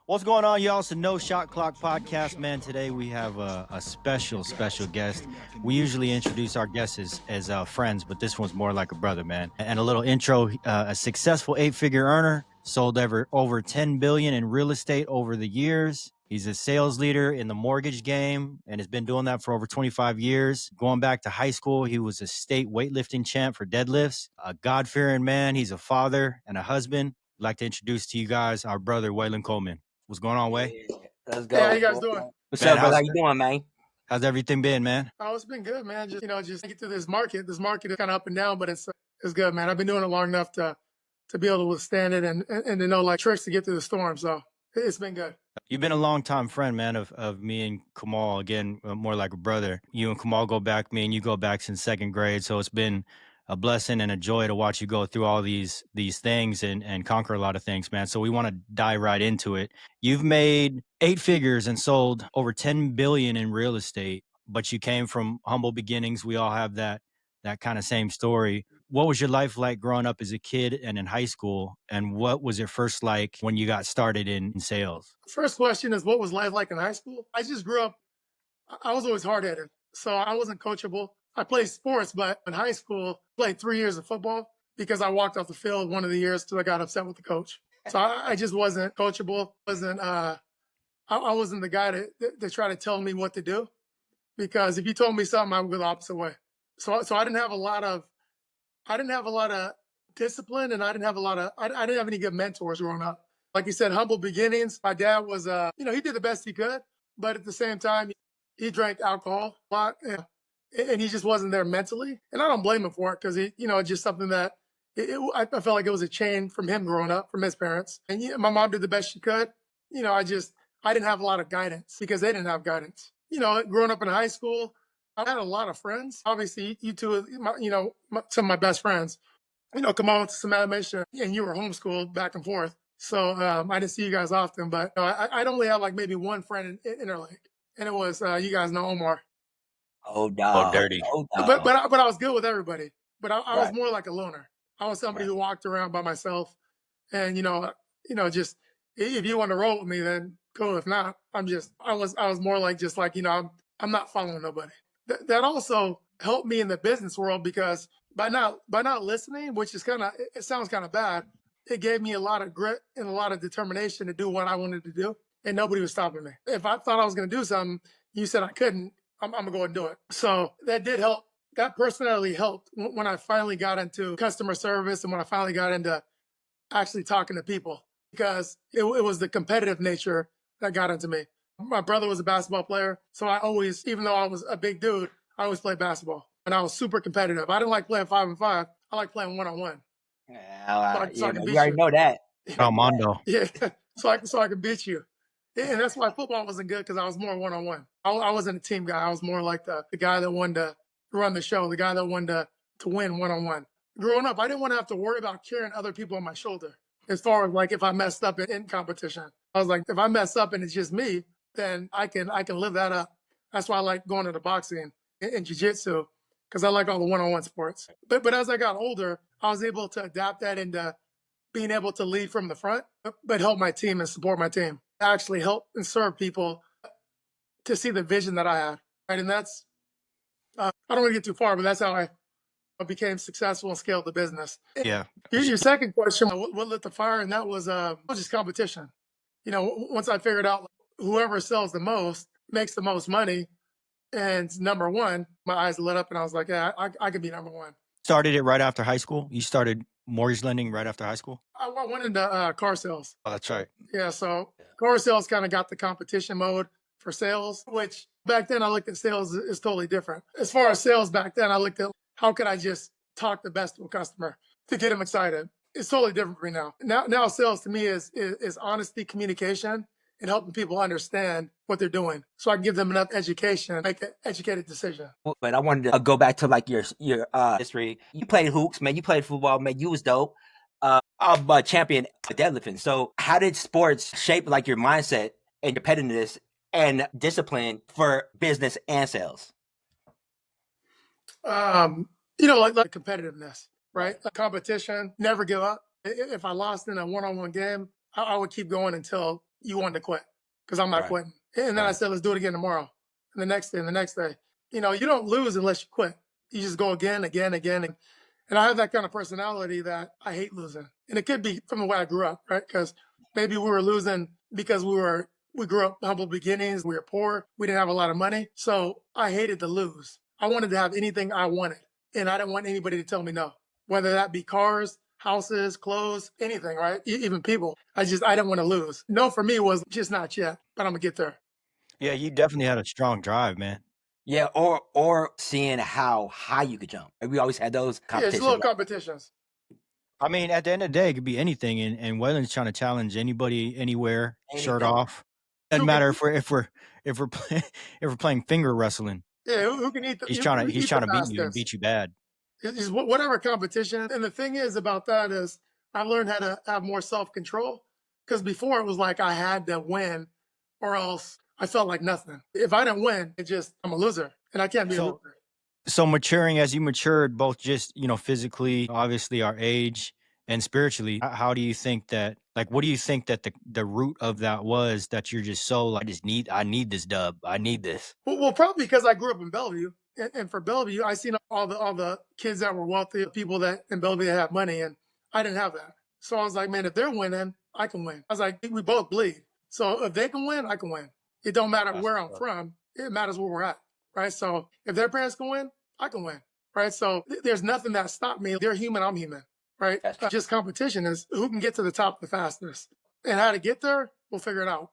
What's going on, y'all? It's the No Shot Clock podcast, man. Today we have a special guest. We usually introduce our guests as friends, but this one's more like a brother, man. And a little intro: a successful 8-figure earner, sold over 10 billion in real estate over the years. He's a sales leader in the mortgage game and has been doing that for over 25 years. Going back to high school, he was a state weightlifting champ for deadlifts. A God-fearing man. He's a father and a husband. I'd like to introduce to you guys our brother, Wayland Coleman. What's going on, Way? Yeah, let's Hey, how go. you guys doing? What's Man, up, brother? How you doing, man? How's everything been, man? Oh, it's been good, man. Just get through this market. This market is kind of up and down, but it's good, man. I've been doing it long enough to be able to withstand it and to know like tricks to get through the storm. So it's been good. You've been a longtime friend, man, of me and Kamal. Again, more like a brother. You and Kamal go back, me and you go back since second grade. So it's been a blessing and a joy to watch you go through all these things and conquer a lot of things, man. So we want to dive right into it. You've made 8 figures and sold over 10 billion in real estate, but you came from humble beginnings. We all have that kind of same story. What was your life like growing up as a kid and in high school? And what was it first like when you got started in sales? First question is, what was life like in high school? I just grew up. I was always hard headed, so I wasn't coachable. I played sports, but in high school, played 3 years of football because I walked off the field one of the years till I got upset with the coach. So I just wasn't coachable. I wasn't the guy to try to tell me what to do, because if you told me something, I would go the opposite way. So I didn't have a lot of discipline, and I didn't have any good mentors growing up. Like you said, humble beginnings. My dad was he did the best he could, but at the same time, he drank alcohol a lot, and he just wasn't there mentally. And I don't blame him for it, because it's just something that I felt like it was a chain from him growing up, from his parents. And my mom did the best she could. I didn't have a lot of guidance because they didn't have guidance. Growing up in high school, I had a lot of friends. Obviously, you two, some of my best friends. Come on to some animation, and you were homeschooled back and forth. So I didn't see you guys often, but I'd only have like maybe one friend in Interlake, and it was you guys know Omar. Oh, dog. dirty. Oh, But dog. I was good with everybody. But I was Right. more like a loner. I was somebody Right. who walked around by myself, and just if you want to roll with me, then cool. If not, I was more like just like I'm not following nobody. That also helped me in the business world, because by not listening, which is it sounds kind of bad, it gave me a lot of grit and a lot of determination to do what I wanted to do, and nobody was stopping me. If I thought I was going to do something, you said I couldn't, I'm gonna go and do it. So that did help. That personally helped when I finally got into customer service and when I finally got into actually talking to people, because it was the competitive nature that got into me. My brother was a basketball player, so I always, even though I was a big dude, I always played basketball, and I was super competitive. I didn't like playing 5-on-5. I like playing 1-on-1. So I can You beat already you. know that. Armando. Yeah, so I can beat you. Yeah, and that's why football wasn't good, because I was more 1-on-1. I wasn't a team guy. I was more like the guy that wanted to run the show, the guy that wanted to win 1-on-1. Growing up, I didn't want to have to worry about carrying other people on my shoulder. As far as like if I messed up in competition, I was like, if I mess up and it's just me, then I can live that up. That's why I like going to the boxing and jiu-jitsu, because I like all the 1-on-1 sports. But as I got older, I was able to adapt that into being able to lead from the front, but help my team and support my team. Actually help and serve people to see the vision that I had. Right. And that's, I don't want to get too far, but that's how I became successful and scaled the business. Yeah. Your second question, what lit the fire? And that was just competition. Once I figured out whoever sells the most makes the most money and number one, my eyes lit up and I was like, yeah, I could be number one. Started it right after high school? You started mortgage lending right after high school? I went into car sales. Oh, that's right. Yeah, so car sales kind of got the competition mode for sales, which back then I looked at sales is totally different. As far as sales back then, I looked at how could I just talk the best to a customer to get them excited. It's totally different for me now. Now sales to me is honesty, communication, and helping people understand what they're doing, so I can give them enough education, make an educated decision. But I wanted to go back to like your history. You played hoops, man. You played football, man. You was dope. I'm a champion deadlifting. So how did sports shape like your mindset and competitiveness and discipline for business and sales? Like competitiveness, right? Competition, never give up. If I lost in a 1-on-1 game, I would keep going until you wanted to quit because I'm not Right. quitting. And then I said, let's do it again tomorrow. And the next day and the next day. You know, you don't lose unless you quit. You just go again, again, again. And I have that kind of personality that I hate losing. And it could be from the way I grew up, right? Because maybe we were losing because we grew up humble beginnings. We were poor. We didn't have a lot of money. So I hated to lose. I wanted to have anything I wanted. And I didn't want anybody to tell me no, whether that be cars, houses, clothes, anything, right? Even people. I didn't want to lose. No, for me was just not yet, but I'm going to get there. Yeah, you definitely had a strong drive, man. Yeah, or seeing how high you could jump. And we always had those Yeah, it's competitions. little competitions. I mean, at the end of the day, it could be anything, and Wayland's trying to challenge anybody, anywhere, shirt Anything. off. Doesn't matter if we're playing finger wrestling. Yeah, who can eat the He's who trying can to eat the beat you and fastest? beat you bad. It's whatever competition. And the thing is about that is I've learned how to have more self-control because before it was like I had to win or else I felt like nothing. If I didn't win, I'm a loser and I can't be a So loser. so maturing as you matured, both just physically, obviously our age, and spiritually. How do you think that? Like, what do you think that the root of that was? That you're just so like, I need this dub. I need this. Well, probably because I grew up in Bellevue. And for Bellevue, I seen all the kids that were wealthy, people that in Bellevue that have money, and I didn't have that. So I was like, man, if they're winning, I can win. I was like, we both bleed. So if they can win, I can win. It don't matter where I'm from. It matters where we're at, right? So if their parents can win, I can win, right? So there's nothing that stopped me. They're human, I'm human, right? Just competition is who can get to the top the fastest. And how to get there, we'll figure it out.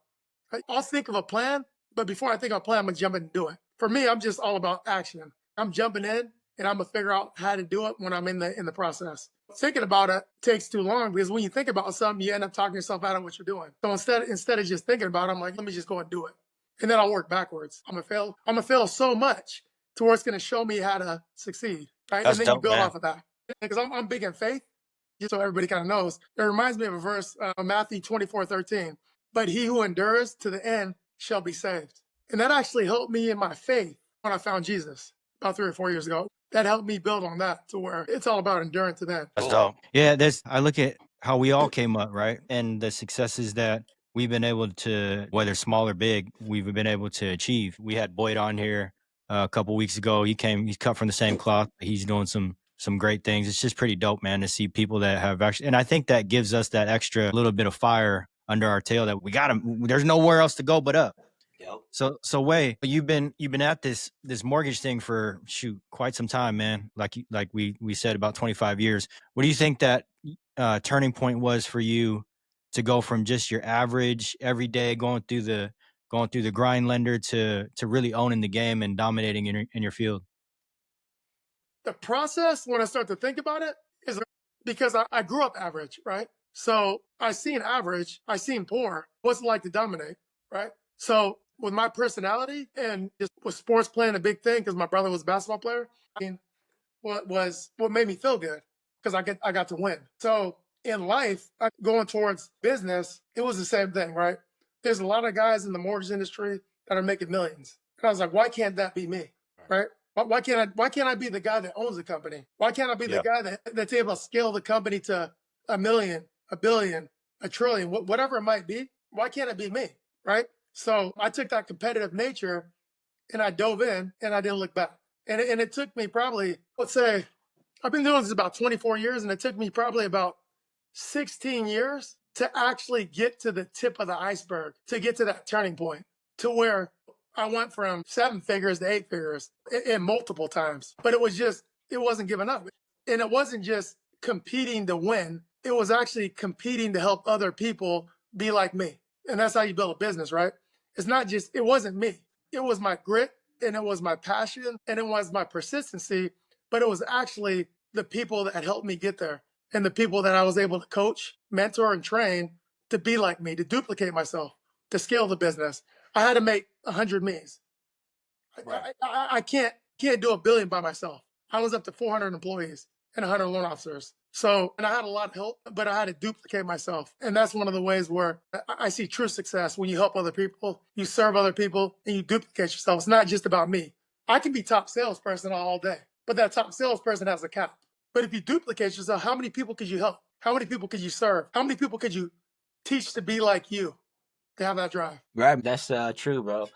Right? I'll think of a plan, but before I think of a plan, I'm gonna jump in and do it. For me, I'm just all about action. I'm jumping in and I'm gonna figure out how to do it when I'm in the process. Thinking about it takes too long because when you think about something, you end up talking yourself out of what you're doing. So instead of just thinking about it, I'm like, let me just go and do it. And then I'll work backwards. I'm gonna fail so much to where it's gonna show me how to succeed. Right. That's And then you dope, build man. off of that. Because I'm big in faith, just so everybody kind of knows. It reminds me of a verse, Matthew 24:13. But he who endures to the end shall be saved. And that actually helped me in my faith when I found Jesus about 3 or 4 years ago. That helped me build on that to where it's all about enduring to the end. That's dope. Yeah, I look at how we all came up, right? And the successes that we've been able to, whether small or big, we've been able to achieve. We had Boyd on here a couple weeks ago. He's cut from the same cloth. He's doing some great things. It's just pretty dope, man, to see people that have actually, and I think that gives us that extra little bit of fire under our tail that we got them. There's nowhere else to go but up. Yep. So Way, you've been at this mortgage thing for quite some time, man. Like we said, about 25 years. What do you think that turning point was for you to go from just your average every day going through the grind lender to really owning the game and dominating in your field? The process, when I start to think about it, is because I grew up average, right? So I seen average, I seen poor. What's it like to dominate, right? So with my personality and just with sports playing a big thing because my brother was a basketball player, I mean, what made me feel good because I got to win. So in life, going towards business, it was the same thing, right? There's a lot of guys in the mortgage industry that are making millions, and I was like, why can't that be me, right? Why can't I be the guy that owns the company? Why can't I be the guy that's able to scale the company to a million, a billion, a trillion, whatever it might be? Why can't it be me, right? So I took that competitive nature and I dove in and I didn't look back. And it took me probably, let's say, I've been doing this about 24 years, and it took me probably about 16 years to actually get to the tip of the iceberg, to get to that turning point, to where I went from 7 figures to 8 figures in multiple times. But it wasn't giving up. And it wasn't just competing to win. It was actually competing to help other people be like me. And that's how you build a business, right? It wasn't me. It was my grit and it was my passion and it was my persistency, but it was actually the people that helped me get there and the people that I was able to coach, mentor, and train to be like me, to duplicate myself, to scale the business. I had to make 100 me's. Right. I can't do a billion by myself. I was up to 400 employees and 100 loan officers. So, and I had a lot of help, but I had to duplicate myself. And that's one of the ways where I see true success when you help other people, you serve other people, and you duplicate yourself. It's not just about me. I can be top salesperson all day, but that top salesperson has a cap. But if you duplicate yourself, how many people could you help? How many people could you serve? How many people could you teach to be like you? to have that drive. Right, that's true, bro.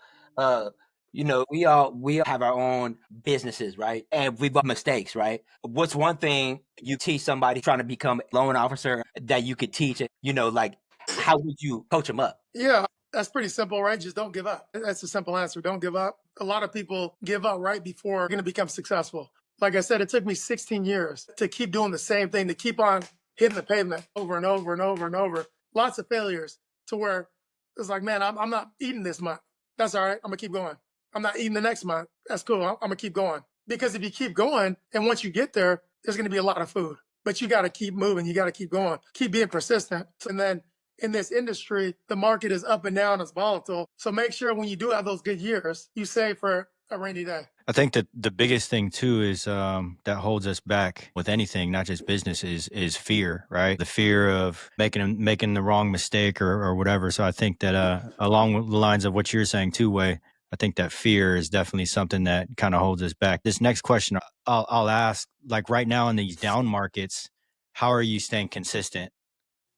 We all have our own businesses, right? And we've got mistakes, right? What's one thing you teach somebody trying to become a loan officer that you could teach it? Like how would you coach them up? Yeah, that's pretty simple, right? Just don't give up. That's a simple answer. Don't give up. A lot of people give up right before they're going to become successful. Like I said, it took me 16 years to keep doing the same thing, to keep on hitting the pavement over and over and over and over. Lots of failures to where it's like, man, I'm not eating this month. That's all right. I'm going to keep going. I'm not eating the next month. That's cool. I'm going to keep going. Because if you keep going, and once you get there, there's going to be a lot of food. But you got to keep moving. You got to keep going. Keep being persistent. And then in this industry, the market is up and down, it's volatile. So make sure when you do have those good years, you save for a rainy day. I think that the biggest thing too is that holds us back with anything, not just business, is fear, right? The fear of making the wrong mistake or whatever. So I think that along the lines of what you're saying too, Way, I think that fear is definitely something that kind of holds us back. This next question I'll ask, like right now in these down markets, how are you staying consistent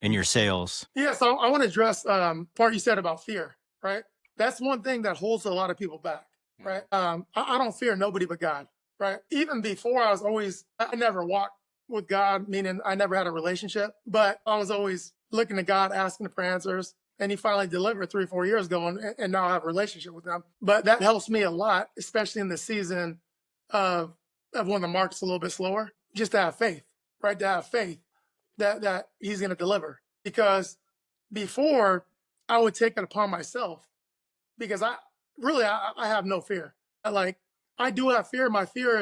in your sales? Yeah, so I want to address part you said about fear, right? That's one thing that holds a lot of people back, right? I don't fear nobody but God, right? Even before I never walked with God, meaning I never had a relationship, but I was always looking to God, asking for answers. And he finally delivered 3-4 years ago, and now I have a relationship with him. But that helps me a lot, especially in the season of when the market's a little bit slower, just to have faith, right? To have faith that he's going to deliver. Because before, I would take it upon myself, because I have no fear. I do have fear. My fear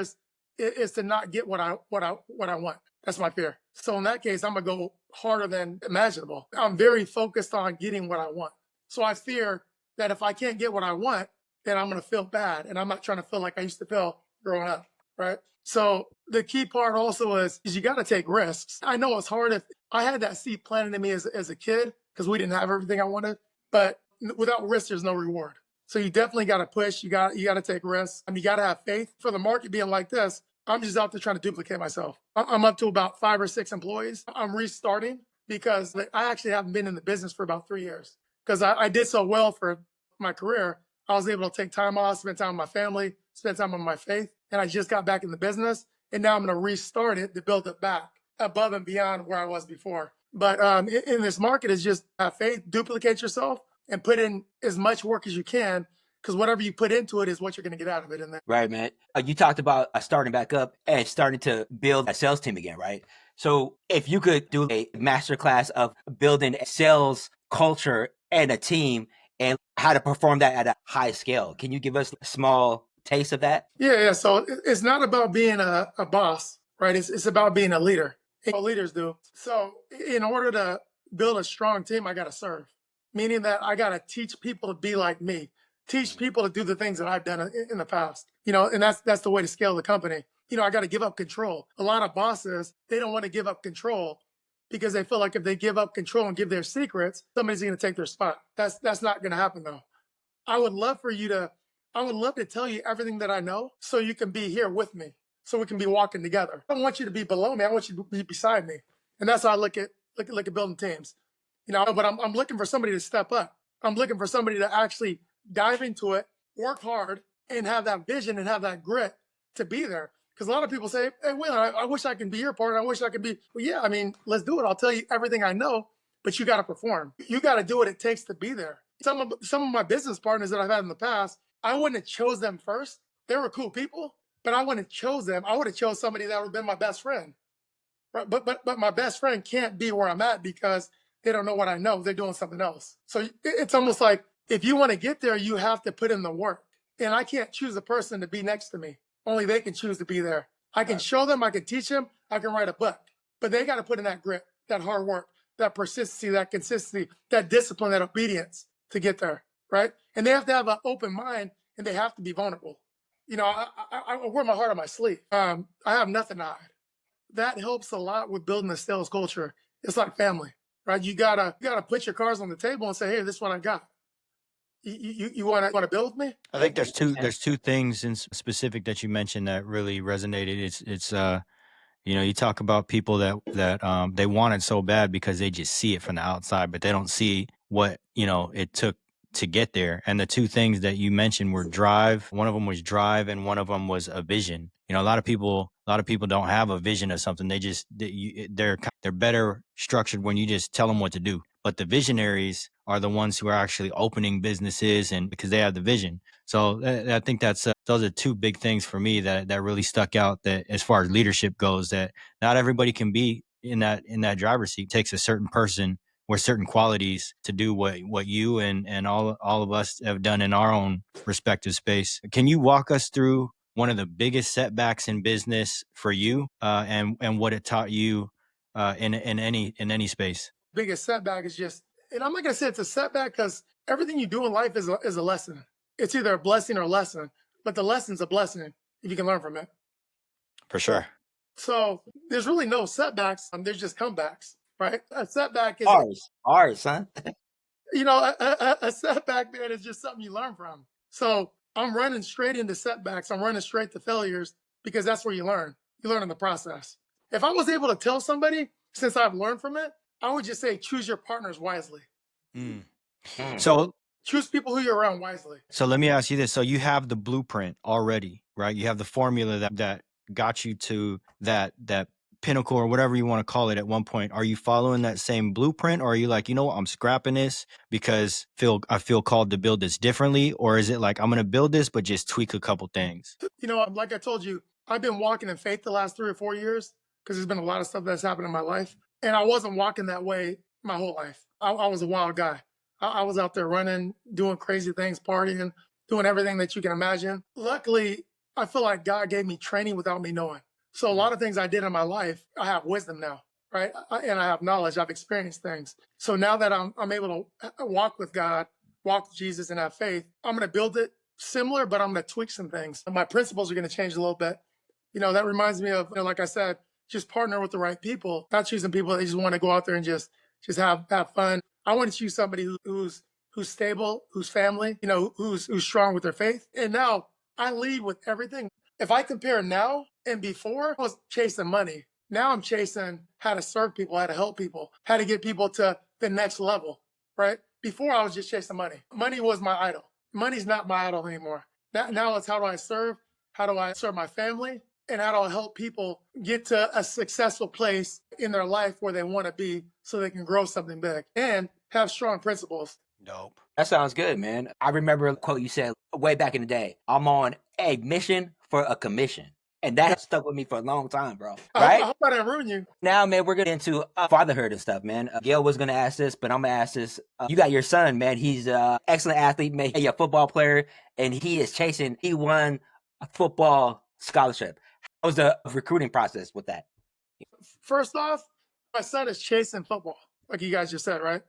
is to not get what I want. That's my fear. So in that case, I'm gonna go harder than imaginable. I'm very focused on getting what I want. So I fear that if I can't get what I want, then I'm gonna feel bad, and I'm not trying to feel like I used to feel growing up, right? So the key part also is you got to take risks. I know it's hard. If I had that seed planted in me as a kid, because we didn't have everything I wanted, but without risk, there's no reward. So you definitely got to push. You got to take risks. You got to have faith. For the market being like this, I'm just out there trying to duplicate myself. I'm up to about 5 or 6 employees. I'm restarting because I actually haven't been in the business for about 3 years, because I did so well for my career. I was able to take time off, spend time with my family, spend time on my faith, and I just got back in the business. And now I'm going to restart it to build it back above and beyond where I was before. But in this market, is just have faith, duplicate yourself, and put in as much work as you can, because whatever you put into it is what you're going to get out of it in there. Right, man. You talked about starting back up and starting to build a sales team again, right? So if you could do a masterclass of building a sales culture and a team and how to perform that at a high scale, can you give us a small taste of that? Yeah. So it's not about being a boss, right? It's about being a leader. What leaders do. So in order to build a strong team, I got to serve, meaning that I got to teach people to be like me, teach people to do the things that I've done in the past, and that's the way to scale the company. I got to give up control. A lot of bosses, they don't want to give up control because they feel like if they give up control and give their secrets, somebody's going to take their spot. That's not going to happen though. I would love to tell you everything that I know so you can be here with me, so we can be walking together. I don't want you to be below me. I want you to be beside me. And that's how I look at building teams. But I'm looking for somebody to step up. I'm looking for somebody to actually dive into it, work hard, and have that vision and have that grit to be there. Because a lot of people say, hey, Wayland, I wish I could be your partner. I wish I could be. Well, yeah, let's do it. I'll tell you everything I know, but you got to perform. You got to do what it takes to be there. Some of my business partners that I've had in the past, I wouldn't have chose them first. They were cool people, but I wouldn't have chose them. I would have chose somebody that would have been my best friend. Right? But my best friend can't be where I'm at because they don't know what I know. They're doing something else. So it's almost like if you want to get there, you have to put in the work. And I can't choose a person to be next to me. Only they can choose to be there. I can show them, I can teach them, I can write a book. But they got to put in that grit, that hard work, that persistency, that consistency, that discipline, that obedience to get there, right? And they have to have an open mind, and they have to be vulnerable. I wear my heart on my sleeve. I have nothing to hide. That helps a lot with building a sales culture. It's like family, right? You gotta put your cards on the table and say, hey, this is what I got. You want to build with me? I think there's two things in specific that you mentioned that really resonated. It's you talk about people that they want it so bad because they just see it from the outside, but they don't see what, it took to get there. And the two things that you mentioned were drive. One of them was drive, and one of them was a vision. A lot of people don't have a vision of something. They're better structured when you just tell them what to do. But the visionaries are the ones who are actually opening businesses, and because they have the vision. So I think those are two big things for me that really stuck out, that as far as leadership goes, that not everybody can be in that driver's seat. It takes a certain person with certain qualities to do what you and all of us have done in our own respective space. Can you walk us through one of the biggest setbacks in business for you, and what it taught you in any space? Biggest setback is just, and I'm not gonna say it's a setback because everything you do in life is a lesson. It's either a blessing or a lesson, but the lesson's a blessing if you can learn from it. For sure. So there's really no setbacks. There's just comebacks, right? A setback is ours, son. A setback, man, is just something you learn from. So I'm running straight into setbacks. I'm running straight to failures because that's where you learn. You learn in the process. If I was able to tell somebody, since I've learned from it, I would just say, choose your partners wisely. So choose people who you're around wisely. So let me ask you this. So you have the blueprint already, right? You have the formula that got you to that pinnacle, or whatever you want to call it, at one point. Are you following that same blueprint, or are you like, what, I'm scrapping this because I feel called to build this differently? Or is it like, I'm going to build this, but just tweak a couple things? Like I told you, I've been walking in faith the last 3 or 4 years because there's been a lot of stuff that's happened in my life. And I wasn't walking that way my whole life. I was a wild guy. I was out there running, doing crazy things, partying, doing everything that you can imagine. Luckily, I feel like God gave me training without me knowing. So a lot of things I did in my life, I have wisdom now, right? And I have knowledge. I've experienced things. So now that I'm able to walk with God, walk with Jesus, and have faith, I'm going to build it similar, but I'm going to tweak some things. My principles are going to change a little bit. That reminds me of, like I said, just partner with the right people, not choosing people that just want to go out there and just have fun. I want to choose somebody who's stable, who's family, who's strong with their faith. And now I lead with everything. If I compare now and before, I was chasing money. Now I'm chasing how to serve people, how to help people, how to get people to the next level, right? Before I was just chasing money. Money was my idol. Money's not my idol anymore. Now it's how do I serve? How do I serve my family? And how do I help people get to a successful place in their life where they want to be so they can grow something big and have strong principles. Dope. That sounds good, man. I remember a quote you said way back in the day. I'm on a mission for a commission. And that has stuck with me for a long time, bro. Right? I hope I didn't ruin you. Now, man, we're going to get into fatherhood and stuff, man. Gail was going to ask this, but I'm going to ask this. You got your son, man. He's an excellent athlete, man. He's a football player, and he won a football scholarship. How was the recruiting process with that? First off, my son is chasing football, like you guys just said, right?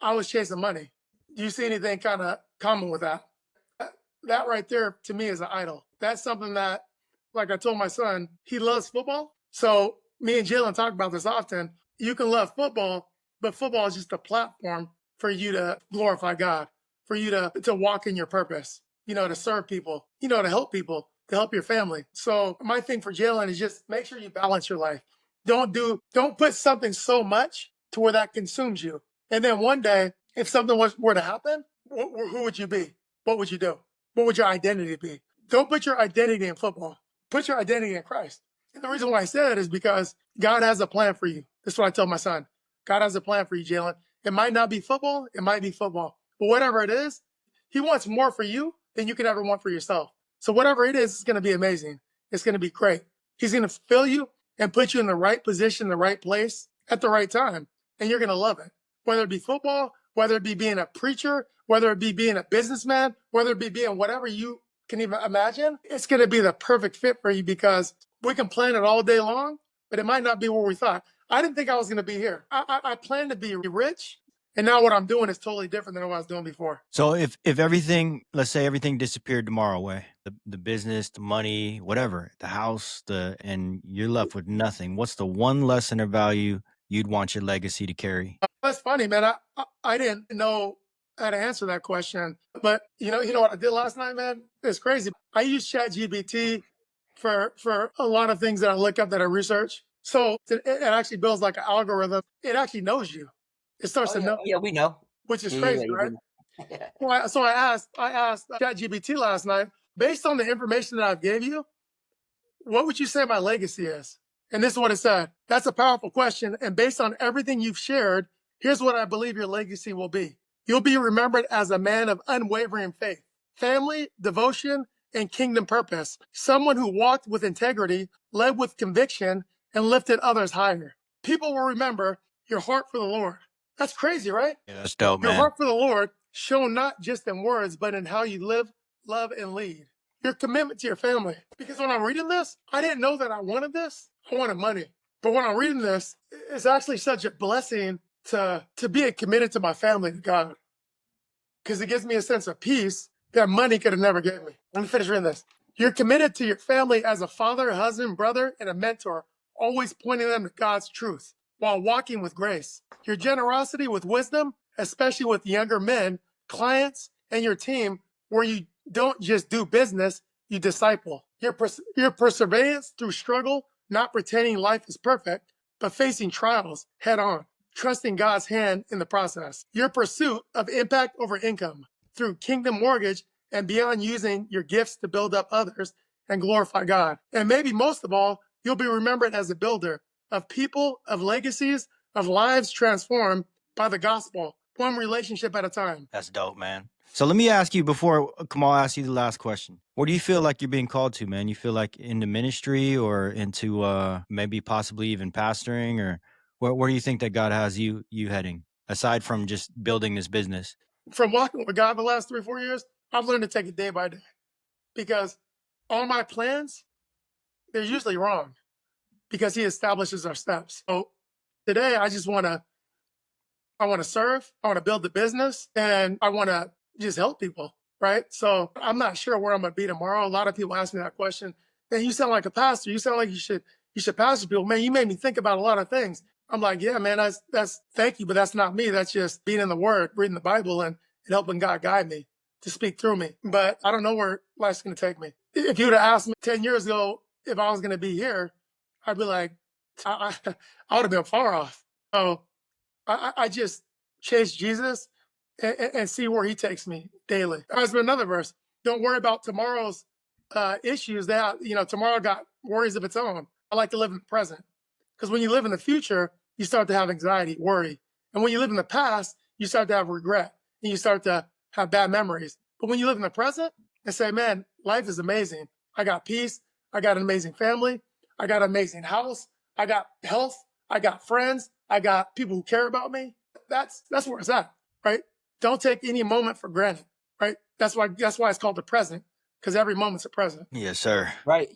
I was chasing money. Do you see anything kind of common with that? That right there, to me, is an idol. That's something that, like I told my son, he loves football. So me and Jalen talk about this often. You can love football, but football is just a platform for you to glorify God, for you to walk in your purpose, to serve people, to help people, to help your family. So my thing for Jalen is just make sure you balance your life. Don't put something so much to where that consumes you. And then one day, if something were to happen, who would you be? What would you do? What would your identity be? Don't put your identity in football. Put your identity in Christ. And the reason why I say that is because God has a plan for you. That's what I tell my son. God has a plan for you, Jalen. It might not be football. It might be football. But whatever it is, he wants more for you than you could ever want for yourself. So whatever it is, it's going to be amazing. It's going to be great. He's going to fill you and put you in the right position, the right place at the right time. And you're going to love it. Whether it be football, whether it be being a preacher, whether it be being a businessman, whether it be being whatever you can even imagine, it's going to be the perfect fit for you because we can plan it all day long, but it might not be where we thought. I didn't think I was going to be here. I planned to be rich, and now what I'm doing is totally different than what I was doing before. So if everything, let's say everything disappeared tomorrow away, the business, the money, whatever, the house, and you're left with nothing, what's the one lesson or value you'd want your legacy to carry? That's funny, man. I didn't know how to answer that question. But you know what I did last night, man? It's crazy. I use ChatGPT for a lot of things that I look up, that I research. So it actually builds like an algorithm. It actually knows you. It starts to know. Yeah, we know. which is Yeah, crazy, you right? didn't. So I asked ChatGPT last night, based on the information that I've gave you, what would you say my legacy is? And this is what it said. That's a powerful question. And based on everything you've shared, here's what I believe your legacy will be. You'll be remembered as a man of unwavering faith, family, devotion, and kingdom purpose. Someone who walked with integrity, led with conviction, and lifted others higher. People will remember your heart for the Lord. That's crazy, right? Yeah, that's dope, Your man. heart for the Lord shown not just in words, but in how you live, love, and lead. Your commitment to your family. Because when I'm reading this, I didn't know that I wanted this. I wanted money. But when I'm reading this, it's actually such a blessing to be committed to my family, to God. Because it gives me a sense of peace that money could have never given me. Let me finish reading this. You're committed to your family as a father, husband, brother, and a mentor, always pointing them to God's truth while walking with grace. Your generosity with wisdom, especially with younger men, clients, and your team, where you don't just do business, you disciple. Your perseverance through struggle, not pretending life is perfect, but facing trials head on, trusting God's hand in the process. Your pursuit of impact over income through Kingdom Mortgage and beyond, using your gifts to build up others and glorify God. And maybe most of all, you'll be remembered as a builder of people, of legacies, of lives transformed by the gospel, one relationship at a time. That's dope, man. So let me ask you before Kamal asks you the last question. What do you feel like you're being called to, man? You feel like in the ministry or into maybe possibly even pastoring, or where do you think that God has you heading aside from just building this business? From walking with God the last 3 or 4 years, I've learned to take it day by day, because all my plans, they're usually wrong, because He establishes our steps. So today, I want to serve, I want to build the business, and I want to just help people, right? So I'm not sure where I'm going to be tomorrow. A lot of people ask me that question. Man, you sound like a pastor. You sound like you should pastor people. Man, you made me think about a lot of things. I'm like, yeah, man, that's thank you, but that's not me. That's just being in the Word, reading the Bible, and helping God guide me to speak through me. But I don't know where life's going to take me. If you would have asked me 10 years ago if I was going to be here, I'd be like, I would have been far off. So I just chase Jesus and see where He takes me daily. There's another verse. Don't worry about tomorrow's issues. That tomorrow got worries of its own. I like to live in the present, because when you live in the future, you start to have anxiety, worry, and when you live in the past, you start to have regret and you start to have bad memories. But when you live in the present and say, "Man, life is amazing. I got peace. I got an amazing family. I got an amazing house. I got health. I got friends. I got people who care about me." That's where it's at, right? Don't take any moment for granted, right? That's why it's called the present, because every moment's a present. Yes, sir. Right.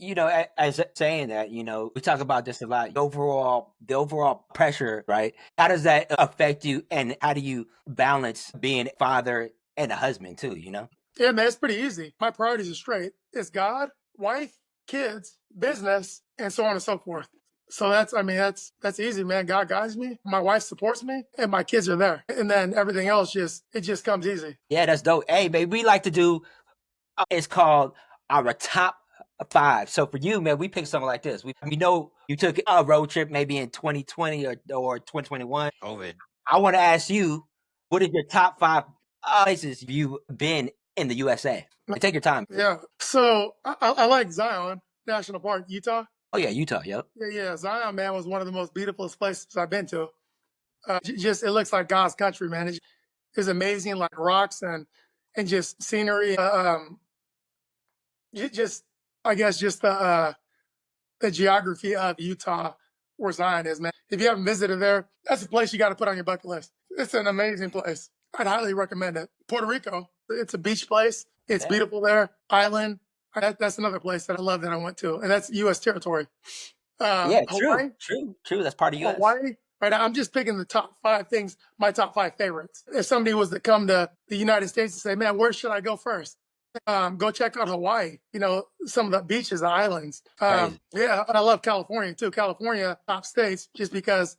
As saying that, we talk about this a lot. The overall pressure, right? How does that affect you, and how do you balance being a father and a husband too, Yeah, man, it's pretty easy. My priorities are straight. It's God, wife, kids, business, and so on and so forth. So that's easy, man. God guides me. My wife supports me, and my kids are there. And then everything else just comes easy. Yeah, that's dope. Hey, babe, we like to do, it's called our top 5. So for you, man, we picked something like this. We know you took a road trip maybe in 2020 or 2021. COVID. I want to ask you, what is your top 5 places you've been in the USA? And take your time. Yeah. So I like Zion National Park, Utah. Oh yeah, Utah. Yep. Yeah. Zion, man, was one of the most beautiful places I've been to. Just it looks like God's country, man. It's amazing, like rocks and just scenery. Just I guess just the geography of Utah, where Zion is, man. If you haven't visited there, that's a place you got to put on your bucket list. It's an amazing place. I'd highly recommend it. Puerto Rico, it's a beach place. It's beautiful there. Island. That's another place that I love that I went to, and that's U.S. territory. Yeah, Hawaii. true. That's part of U.S. Hawaii. Right. I'm just picking the top 5 things, my top 5 favorites. If somebody was to come to the United States and say, "Man, where should I go first?" Go check out Hawaii. Some of the beaches, the islands. Yeah, and I love California too. California, top states, just because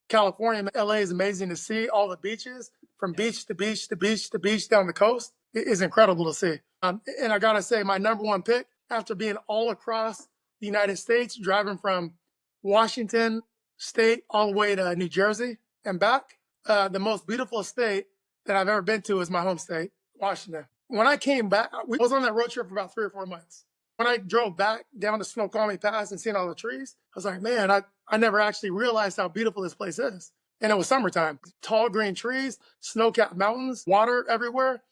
California, LA is amazing to see. All the beaches, from beach to beach to beach to beach down the coast, it is incredible to see. And I gotta say, my number one pick, after being all across the United States, driving from Washington State all the way to New Jersey and back, the most beautiful state that I've ever been to is my home state, Washington. When I came back, I was on that road trip for about 3 or 4 months. When I drove back down the Snoqualmie Pass and seeing all the trees, I was like, man, I never actually realized how beautiful this place is. And it was summertime. Tall green trees, snow-capped mountains, water everywhere.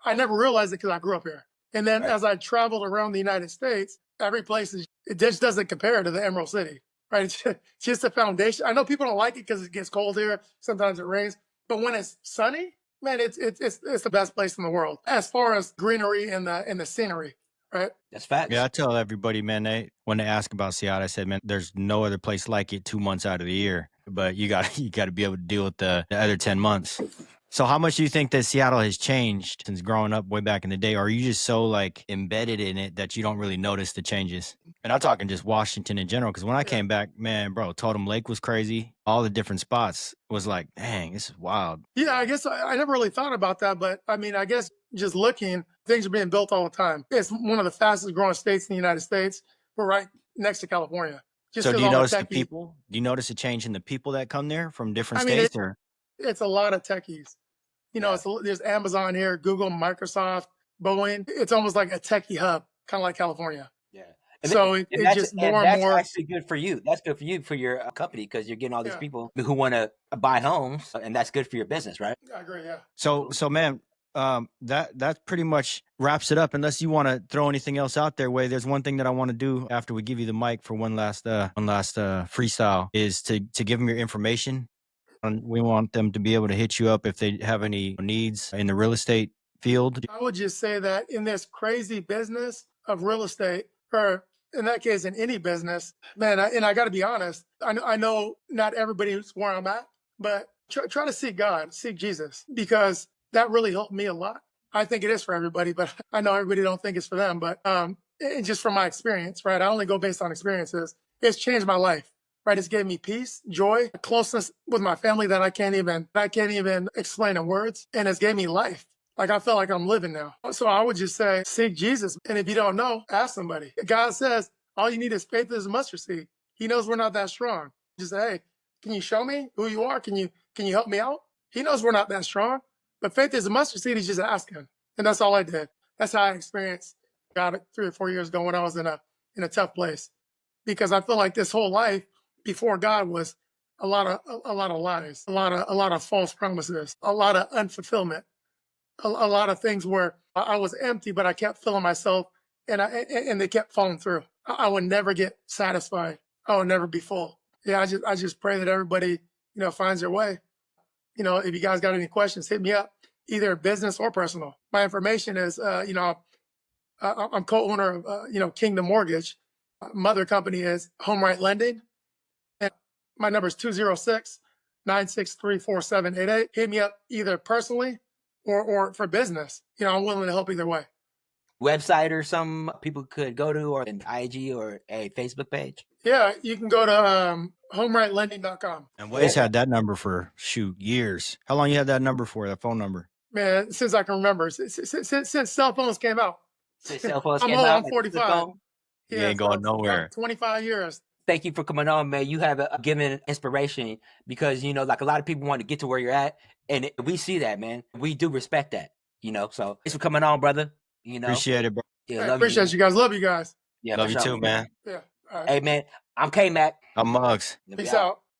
I never realized it because I grew up here. And then as I traveled around the United States, every place it just doesn't compare to the Emerald City, right? It's just a foundation. I know people don't like it because it gets cold here. Sometimes it rains. But when it's sunny, man, it's the best place in the world as far as greenery and the scenery. Right. That's facts. Yeah, I tell everybody, man, when they ask about Seattle, I said, man, there's no other place like it 2 months out of the year. But you got to be able to deal with the other 10 months. So how much do you think that Seattle has changed since growing up way back in the day? Or are you just so like embedded in it that you don't really notice the changes? And I'm talking just Washington in general, because when I came back, man, bro, Totem Lake was crazy. All the different spots was like, dang, this is wild. Yeah, I guess I never really thought about that. But I mean, I guess just looking, things are being built all the time. It's one of the fastest growing states in the United States. We're right next to California. So do you notice the people? Do you notice a change in the people that come there from different states? It's a lot of techies. You know, there's Amazon here, Google, Microsoft, Boeing. It's almost like a techie hub, kind of like California. Yeah. So it's just more and more. That's actually good for you. That's good for you, for your company, because you're getting all these people who want to buy homes, and that's good for your business, right? I agree, yeah. So man, that pretty much wraps it up. Unless you want to throw anything else out there, Way, there's one thing that I want to do after we give you the mic for one last freestyle is to give them your information. And we want them to be able to hit you up if they have any needs in the real estate field. I would just say that in this crazy business of real estate, or in that case, in any business, man, and I got to be honest, I know not everybody's where I'm at, but try to seek God, seek Jesus, because that really helped me a lot. I think it is for everybody, but I know everybody don't think it's for them. But just from my experience, right? I only go based on experiences. It's changed my life. Right, it's gave me peace, joy, closeness with my family that I can't even explain in words, and it's gave me life. Like I feel like I'm living now. So I would just say, seek Jesus, and if you don't know, ask somebody. God says all you need is faith as a mustard seed. He knows we're not that strong. Just say, hey, can you show me who you are? Can you help me out? He knows we're not that strong, but faith as a mustard seed is just asking, and that's all I did. That's how I experienced God 3 or 4 years ago when I was in a tough place, because I feel like this whole life before God was a lot of lies, a lot of false promises, a lot of unfulfillment, a lot of things where I was empty, but I kept filling myself, and they kept falling through. I would never get satisfied. I would never be full. Yeah, I just pray that everybody finds their way. If you guys got any questions, hit me up, either business or personal. My information is I'm co-owner of Kingdom Mortgage. Mother company is Home Right Lending. My number is 206-963-4788. Hit me up either personally or for business. I'm willing to help either way. Website or some people could go to, or an IG or a Facebook page? Yeah, you can go to homerighlending.com. And Way's had that number for years. How long you had that number for, that phone number? Man, since I can remember, since cell phones came out. Since cell phones I'm came old, out? I'm 45. You ain't going nowhere. 25 years. Thank you for coming on, man. You have given inspiration, because, like a lot of people want to get to where you're at. And we see that, man. We do respect that, So thanks for coming on, brother. Appreciate it, bro. Yeah, hey, appreciate you guys. Love you guys. Yeah, love you too, man. Yeah. All right. Hey, man, I'm Kmac. I'm Muggz. Peace out.